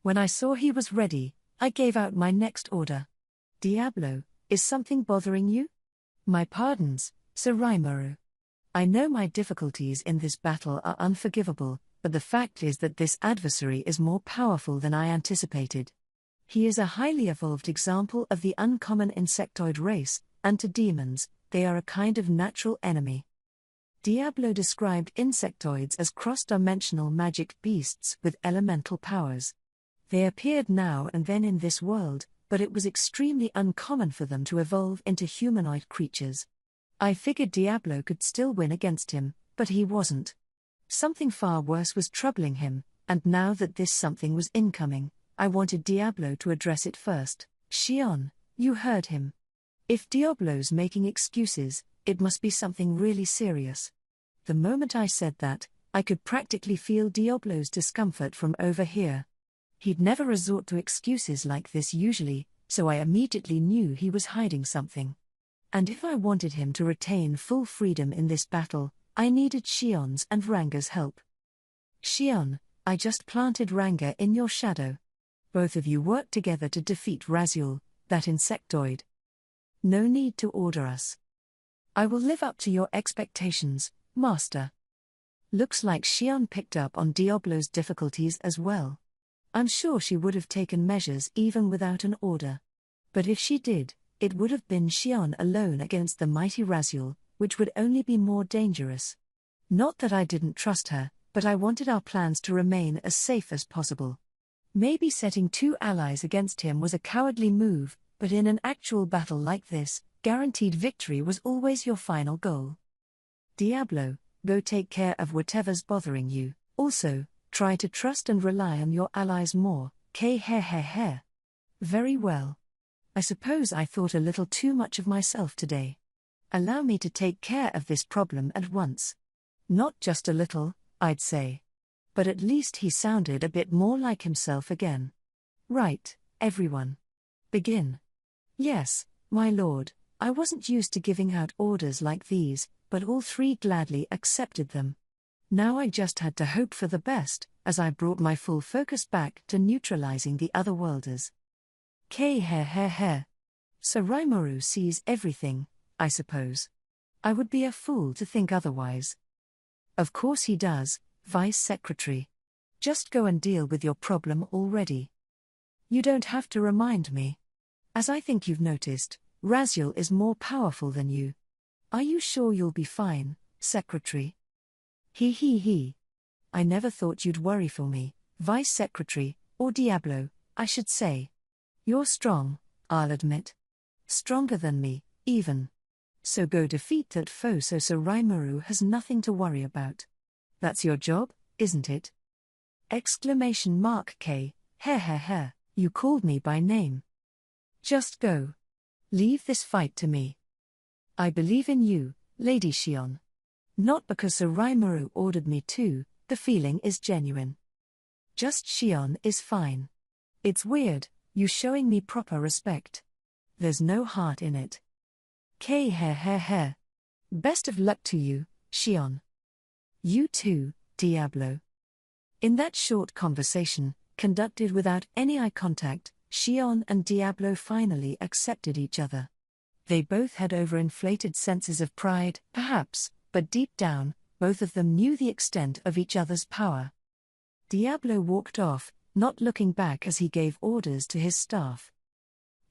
When I saw he was ready, I gave out my next order. Diablo, is something bothering you? My pardons, Sir Rimuru. I know my difficulties in this battle are unforgivable, but the fact is that this adversary is more powerful than I anticipated. He is a highly evolved example of the uncommon insectoid race, and to demons, they are a kind of natural enemy. Diablo described insectoids as cross-dimensional magic beasts with elemental powers. They appeared now and then in this world, but it was extremely uncommon for them to evolve into humanoid creatures. I figured Diablo could still win against him, but he wasn't. Something far worse was troubling him, and now that this something was incoming, I wanted Diablo to address it first. Xion, you heard him. If Diablo's making excuses, it must be something really serious. The moment I said that, I could practically feel Diablo's discomfort from over here. He'd never resort to excuses like this usually, so I immediately knew he was hiding something. And if I wanted him to retain full freedom in this battle, I needed Xion's and Ranga's help. Xion, I just planted Ranga in your shadow. Both of you worked together to defeat Raziel, that insectoid. No need to order us. I will live up to your expectations, Master. Looks like Xion picked up on Diablo's difficulties as well. I'm sure she would have taken measures even without an order. But if she did, It would have been Xion alone against the mighty Raziel, which would only be more dangerous. Not that I didn't trust her, but I wanted our plans to remain as safe as possible. Maybe setting 2 allies against him was a cowardly move, but in an actual battle like this, guaranteed victory was always your final goal. Diablo, go take care of whatever's bothering you. Also, try to trust and rely on your allies more. Very well. I suppose I thought a little too much of myself today. Allow me to take care of this problem at once. Not just a little, I'd say. But at least he sounded a bit more like himself again. Right, everyone. Begin. Yes, my lord, I wasn't used to giving out orders like these, but all 3 gladly accepted them. Now I just had to hope for the best, as I brought my full focus back to neutralizing the otherworlders. So Rimuru sees everything, I suppose. I would be a fool to think otherwise. Of course he does, Vice Secretary. Just go and deal with your problem already. You don't have to remind me. As I think you've noticed, Raziel is more powerful than you. Are you sure you'll be fine, Secretary? I never thought you'd worry for me, Vice Secretary, or Diablo, I should say. You're strong, I'll admit. Stronger than me, even. So go defeat that foe so Rimuru has nothing to worry about. That's your job, isn't it? K. You called me by name. Just go. Leave this fight to me. I believe in you, Lady Xion. Not because Rimuru ordered me to, the feeling is genuine. Just Xion is fine. It's weird, you showing me proper respect. There's no heart in it. Best of luck to you, Xion. You too, Diablo. In that short conversation, conducted without any eye contact, Xion and Diablo finally accepted each other. They both had overinflated senses of pride, perhaps, but deep down, both of them knew the extent of each other's power. Diablo walked off, not looking back as he gave orders to his staff.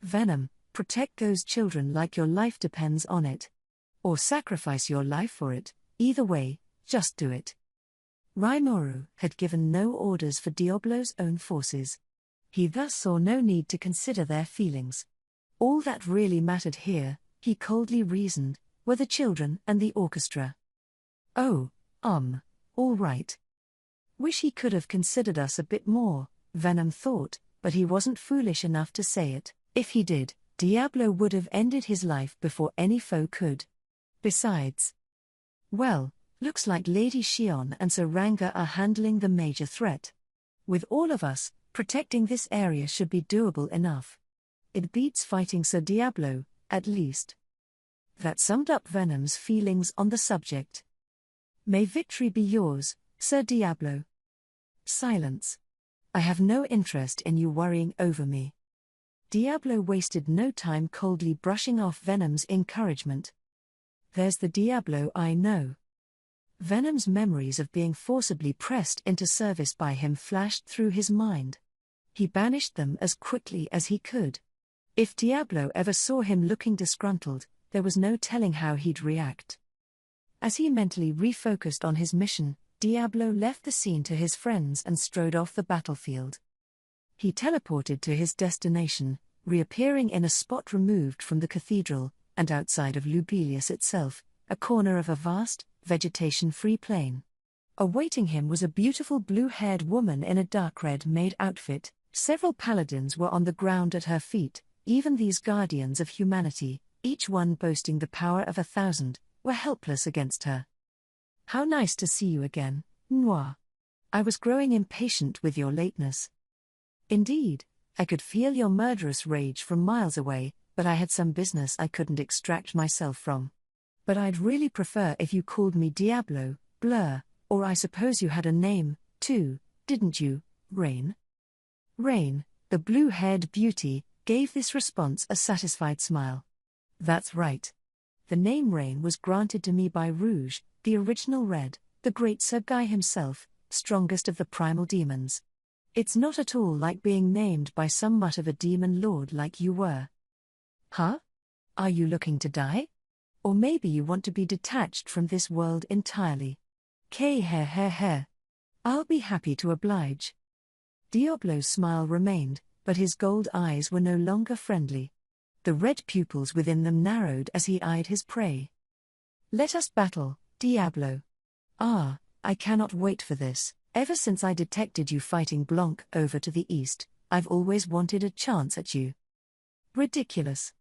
Venom, protect those children like your life depends on it. Or sacrifice your life for it, either way, just do it. Rimuru had given no orders for Diablo's own forces. He thus saw no need to consider their feelings. All that really mattered here, he coldly reasoned, were the children and the orchestra. Oh, all right. Wish he could have considered us a bit more, Venom thought, but he wasn't foolish enough to say it. If he did, Diablo would have ended his life before any foe could. Besides. Well, looks like Lady Xion and Ranga are handling the major threat. With all of us, protecting this area should be doable enough. It beats fighting Sir Diablo, at least. That summed up Venom's feelings on the subject. May victory be yours, Sir Diablo. Silence. I have no interest in you worrying over me. Diablo wasted no time coldly brushing off Venom's encouragement. There's the Diablo I know. Venom's memories of being forcibly pressed into service by him flashed through his mind. He banished them as quickly as he could. If Diablo ever saw him looking disgruntled, there was no telling how he'd react. As he mentally refocused on his mission, Diablo left the scene to his friends and strode off the battlefield. He teleported to his destination, reappearing in a spot removed from the cathedral, and outside of Lubelius itself, a corner of a vast, vegetation-free plain. Awaiting him was a beautiful blue-haired woman in a dark red-made outfit. Several paladins were on the ground at her feet. Even these guardians of humanity, each one boasting the power of 1,000, were helpless against her. How nice to see you again, Noir. I was growing impatient with your lateness. Indeed, I could feel your murderous rage from miles away, but I had some business I couldn't extract myself from. But I'd really prefer if you called me Diablo, Blur, or I suppose you had a name, too, didn't you, Rain? Rain, the blue-haired beauty, gave this response a satisfied smile. That's right. The name Rain was granted to me by Rouge, the original Red, the great Sergai himself, strongest of the primal demons. It's not at all like being named by some mutt of a demon lord like you were. Huh? Are you looking to die? Or maybe you want to be detached from this world entirely. I'll be happy to oblige. Diablo's smile remained, but his gold eyes were no longer friendly. The red pupils within them narrowed as he eyed his prey. Let us battle, Diablo. Ah, I cannot wait for this. Ever since I detected you fighting Blanc over to the east, I've always wanted a chance at you. Ridiculous.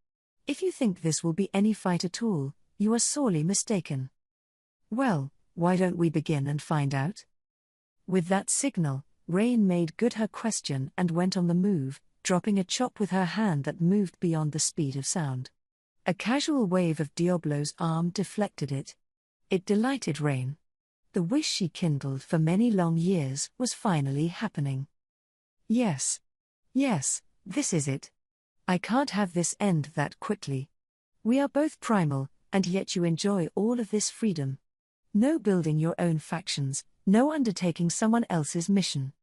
If you think this will be any fight at all, you are sorely mistaken. Well, why don't we begin and find out? With that signal, Rain made good her question and went on the move, dropping a chop with her hand that moved beyond the speed of sound. A casual wave of Diablo's arm deflected it. It delighted Rain. The wish she kindled for many long years was finally happening. Yes, this is it. I can't have this end that quickly. We are both primal, and yet you enjoy all of this freedom. No building your own factions, no undertaking someone else's mission.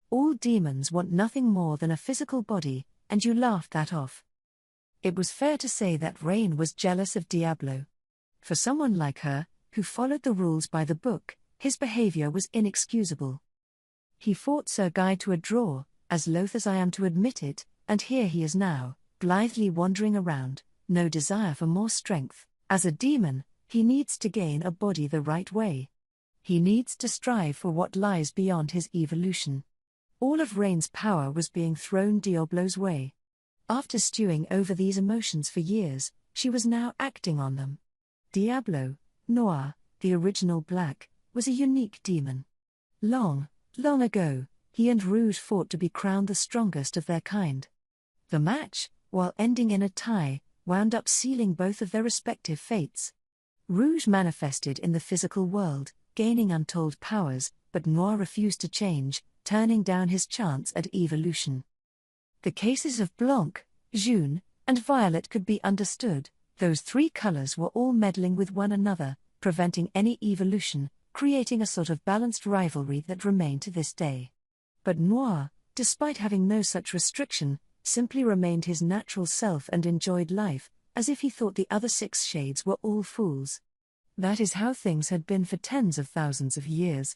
All demons want nothing more than a physical body, and you laughed that off. It was fair to say that Rain was jealous of Diablo. For someone like her, who followed the rules by the book, his behavior was inexcusable. He fought Sir Guy to a draw, as loath as I am to admit it, and here he is now, blithely wandering around, no desire for more strength. As a demon, he needs to gain a body the right way. He needs to strive for what lies beyond his evolution. All of Rain's power was being thrown Diablo's way. After stewing over these emotions for years, she was now acting on them. Diablo, Noir, the original Black, was a unique demon. Long ago, he and Rouge fought to be crowned the strongest of their kind. The match, while ending in a tie, wound up sealing both of their respective fates. Rouge manifested in the physical world, gaining untold powers, but Noir refused to change, turning down his chance at evolution. The cases of Blanc, Jaune, and Violet could be understood. Those three colors were all meddling with one another, preventing any evolution, creating a sort of balanced rivalry that remained to this day. But Noir, despite having no such restriction, simply remained his natural self and enjoyed life, as if he thought the other six shades were all fools. That is how things had been for tens of thousands of years.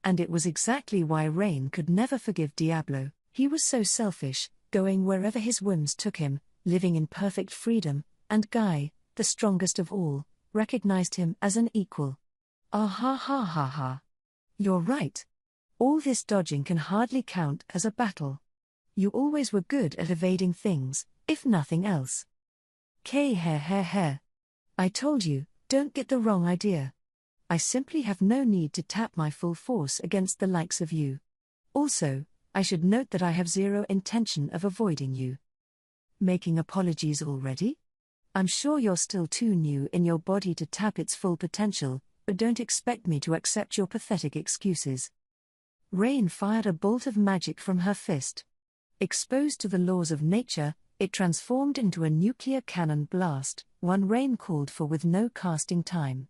And it was exactly why Rain could never forgive Diablo. He was so selfish, going wherever his whims took him, living in perfect freedom, and Guy, the strongest of all, recognized him as an equal. Ah. You're right. All this dodging can hardly count as a battle. You always were good at evading things, if nothing else. I told you, don't get the wrong idea. I simply have no need to tap my full force against the likes of you. Also, I should note that I have zero intention of avoiding you. Making apologies already? I'm sure you're still too new in your body to tap its full potential, but don't expect me to accept your pathetic excuses. Rain fired a bolt of magic from her fist. Exposed to the laws of nature, it transformed into a nuclear cannon blast, one Rain called for with no casting time.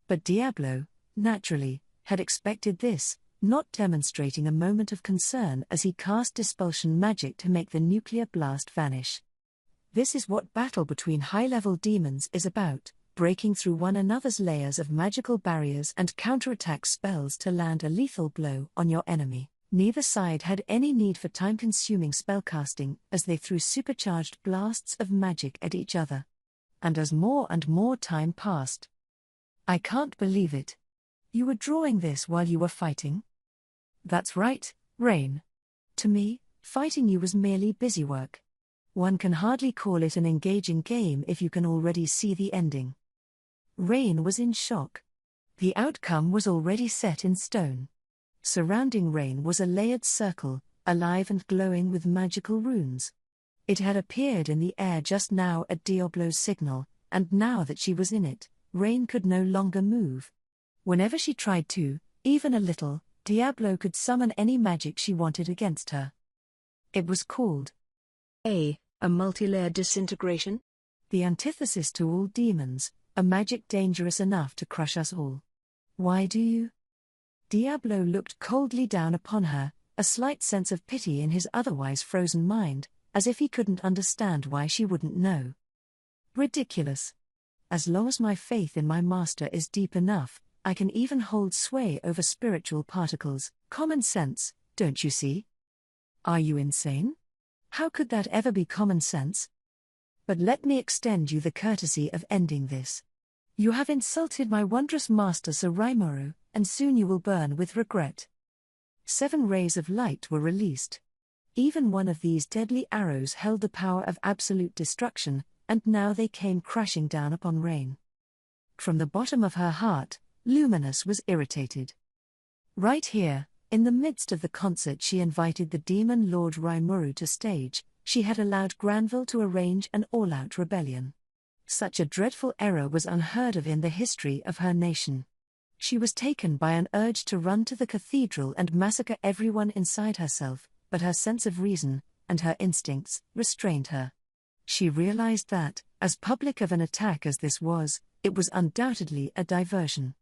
But Diablo, naturally, had expected this, not demonstrating a moment of concern as he cast dispulsion magic to make the nuclear blast vanish. This is what battle between high-level demons is about, breaking through one another's layers of magical barriers and counterattack spells to land a lethal blow on your enemy. Neither side had any need for time-consuming spellcasting as they threw supercharged blasts of magic at each other. And as more and more time passed, I can't believe it. You were drawing this while you were fighting? That's right, Rain. To me, fighting you was merely busywork. One can hardly call it an engaging game if you can already see the ending. Rain was in shock. The outcome was already set in stone. Surrounding Rain was a layered circle, alive and glowing with magical runes. It had appeared in the air just now at Diablo's signal, and now that she was in it, Rain could no longer move. Whenever she tried to, even a little, Diablo could summon any magic she wanted against her. It was called a multi-layered disintegration? The antithesis to all demons, a magic dangerous enough to crush us all. Why do you? Diablo looked coldly down upon her, a slight sense of pity in his otherwise frozen mind, as if he couldn't understand why she wouldn't know. Ridiculous. As long as my faith in my master is deep enough, I can even hold sway over spiritual particles. Common sense, don't you see? Are you insane? How could that ever be common sense? But let me extend you the courtesy of ending this. You have insulted my wondrous master Sir Rimuru, and soon you will burn with regret. 7 rays of light were released. Even one of these deadly arrows held the power of absolute destruction, and now they came crashing down upon Rain. From the bottom of her heart, Luminous was irritated. Right here, in the midst of the concert, she invited the demon Lord Rimuru to stage. She had allowed Granville to arrange an all-out rebellion. Such a dreadful error was unheard of in the history of her nation. She was taken by an urge to run to the cathedral and massacre everyone inside herself, but her sense of reason, and her instincts, restrained her. She realized that, as public of an attack as this was, it was undoubtedly a diversion.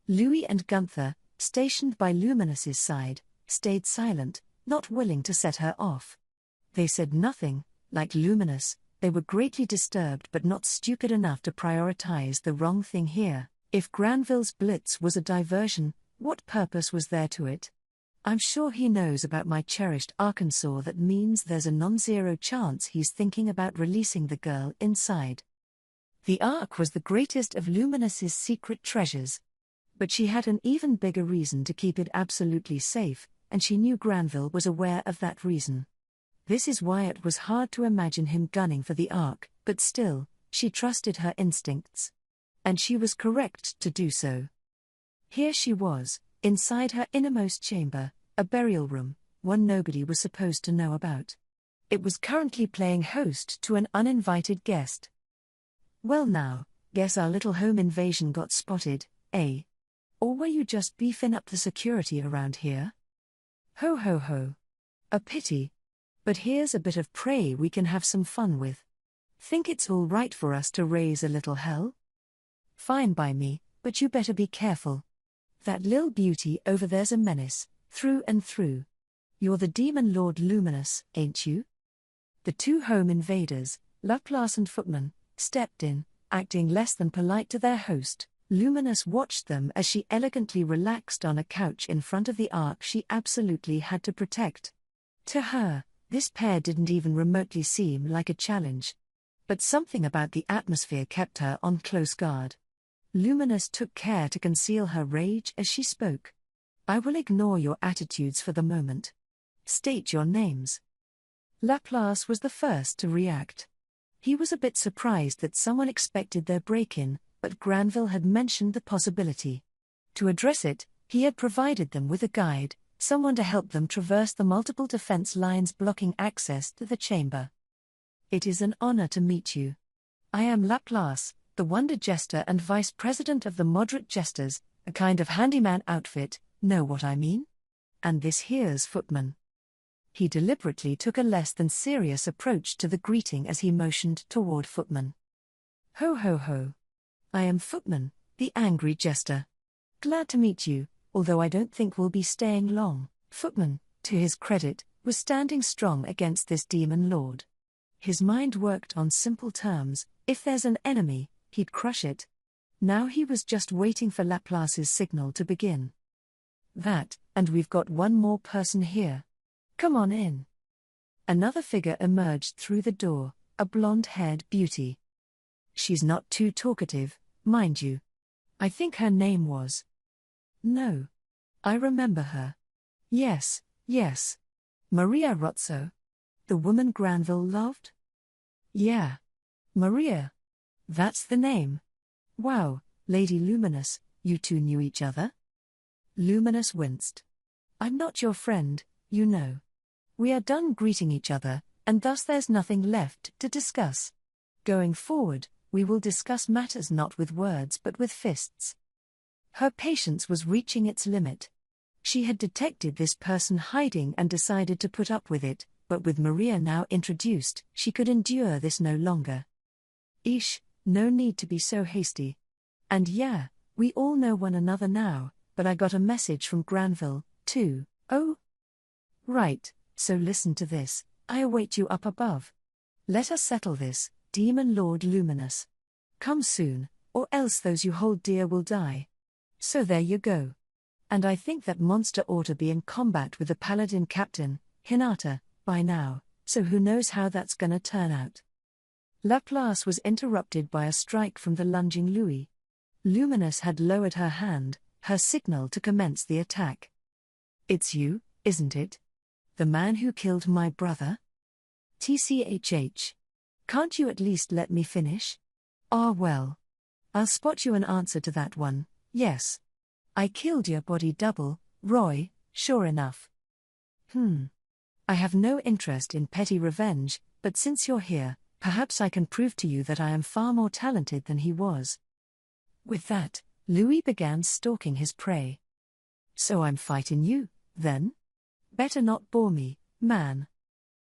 Louis and Gunther, stationed by Luminous's side, stayed silent, not willing to set her off. They said nothing. Like Luminous, they were greatly disturbed but not stupid enough to prioritize the wrong thing here. If Granville's blitz was a diversion, what purpose was there to it? I'm sure he knows about my cherished Arkansas. That means there's a non-zero chance he's thinking about releasing the girl inside. The Ark was the greatest of Luminous's secret treasures. But she had an even bigger reason to keep it absolutely safe, and she knew Granville was aware of that reason. This is why it was hard to imagine him gunning for the Ark, but still, she trusted her instincts. And she was correct to do so. Here she was, inside her innermost chamber, a burial room, one nobody was supposed to know about. It was currently playing host to an uninvited guest. Well now, guess our little home invasion got spotted, eh? Or were you just beefing up the security around here? Ho ho ho. A pity. But here's a bit of prey we can have some fun with. Think it's all right for us to raise a little hell? Fine by me, but you better be careful. That lil beauty over there's a menace, through and through. You're the demon Lord Luminous, ain't you? The 2 home invaders, Laplace and Footman, stepped in, acting less than polite to their host. Luminous watched them as she elegantly relaxed on a couch in front of the Ark she absolutely had to protect. To her, this pair didn't even remotely seem like a challenge. But something about the atmosphere kept her on close guard. Luminous took care to conceal her rage as she spoke. I will ignore your attitudes for the moment. State your names. Laplace was the first to react. He was a bit surprised that someone expected their break-in, but Granville had mentioned the possibility. To address it, he had provided them with a guide, someone to help them traverse the multiple defense lines blocking access to the chamber. It is an honor to meet you. I am Laplace, the Wonder Jester and Vice President of the Moderate Jesters, a kind of handyman outfit, know what I mean? And this here's Footman. He deliberately took a less than serious approach to the greeting as he motioned toward Footman. Ho ho ho. I am Footman, the angry jester. Glad to meet you, although I don't think we'll be staying long. Footman, to his credit, was standing strong against this demon lord. His mind worked on simple terms. If there's an enemy, he'd crush it. Now he was just waiting for Laplace's signal to begin. That, and we've got one more person here. Come on in. Another figure emerged through the door, a blonde-haired beauty. She's not too talkative, mind you. I think her name was... No. I remember her. Yes. Maria Rozzo. The woman Granville loved? Yeah. Maria. That's the name. Wow, Lady Luminous, you 2 knew each other? Luminous winced. I'm not your friend, you know. We are done greeting each other, and thus there's nothing left to discuss. Going forward, we will discuss matters not with words but with fists. Her patience was reaching its limit. She had detected this person hiding and decided to put up with it, but with Maria now introduced, she could endure this no longer. Eesh, no need to be so hasty. And yeah, we all know one another now, but I got a message from Granville, too. Oh? Right, so listen to this, I await you up above. Let us settle this, Demon Lord Luminous. Come soon, or else those you hold dear will die. So there you go. And I think that monster ought to be in combat with the Paladin Captain, Hinata, by now, so who knows how that's gonna turn out. Laplace was interrupted by a strike from the lunging Louis. Luminous had lowered her hand, her signal to commence the attack. It's you, isn't it? The man who killed my brother? TCHH. Can't you at least let me finish? Ah well. I'll spot you an answer to that one, yes. I killed your body double, Roy, sure enough. I have no interest in petty revenge, but since you're here, perhaps I can prove to you that I am far more talented than he was. With that, Louis began stalking his prey. So I'm fighting you, then? Better not bore me, man.